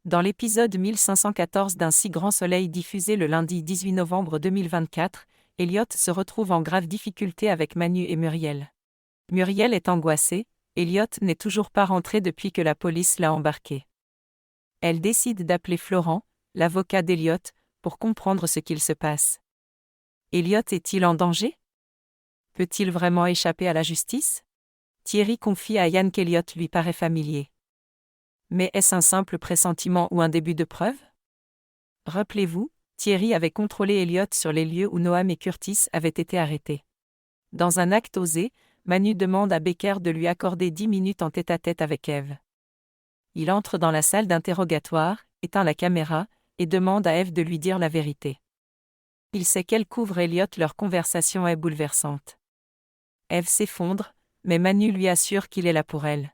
Dans l'épisode 1514 d'Un si grand soleil diffusé le lundi 18 novembre 2024, Elliot se retrouve en grave difficulté avec Manu et Muriel. Muriel est angoissée, Elliot n'est toujours pas rentré depuis que la police l'a embarqué. Elle décide d'appeler Florent, l'avocat d'Elliot, pour comprendre ce qu'il se passe. Elliot est-il en danger? Peut-il vraiment échapper à la justice? Thierry confie à Yann qu'Elliot lui paraît familier. Mais est-ce un simple pressentiment ou un début de preuve? Rappelez-vous, Thierry avait contrôlé Elliot sur les lieux où Noam et Curtis avaient été arrêtés. Dans un acte osé, Manu demande à Becker de lui accorder 10 minutes en tête-à-tête avec Eve. Il entre dans la salle d'interrogatoire, éteint la caméra, et demande à Eve de lui dire la vérité. Il sait qu'elle couvre Elliot, leur conversation est bouleversante. Eve s'effondre, mais Manu lui assure qu'il est là pour elle.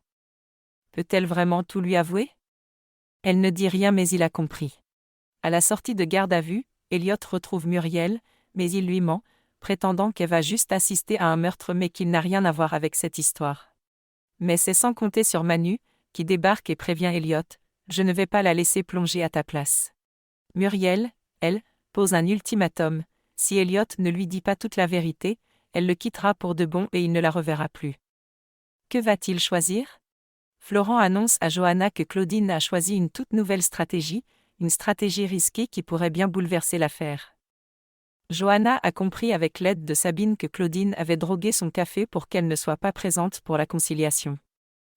Peut-elle vraiment tout lui avouer? Elle ne dit rien mais il a compris. À la sortie de garde à vue, Elliot retrouve Muriel, mais il lui ment, prétendant qu'elle va juste assister à un meurtre mais qu'il n'a rien à voir avec cette histoire. Mais c'est sans compter sur Manu, qui débarque et prévient Elliot, « Je ne vais pas la laisser plonger à ta place. » Muriel, elle, pose un ultimatum, si Elliot ne lui dit pas toute la vérité, elle le quittera pour de bon et il ne la reverra plus. Que va-t-il choisir? Florent annonce à Johanna que Claudine a choisi une toute nouvelle stratégie, une stratégie risquée qui pourrait bien bouleverser l'affaire. Johanna a compris avec l'aide de Sabine que Claudine avait drogué son café pour qu'elle ne soit pas présente pour la conciliation.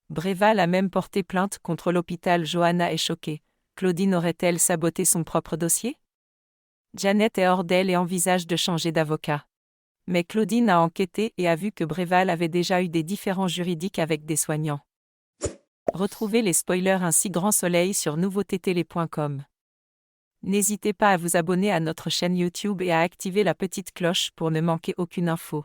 Bréval a même porté plainte contre l'hôpital. Johanna est choquée. Claudine aurait-elle saboté son propre dossier? Janet est hors d'elle et envisage de changer d'avocat. Mais Claudine a enquêté et a vu que Bréval avait déjà eu des différends juridiques avec des soignants. Retrouvez les spoilers Un si grand soleil sur nouveautétélé.com. N'hésitez pas à vous abonner à notre chaîne YouTube et à activer la petite cloche pour ne manquer aucune info.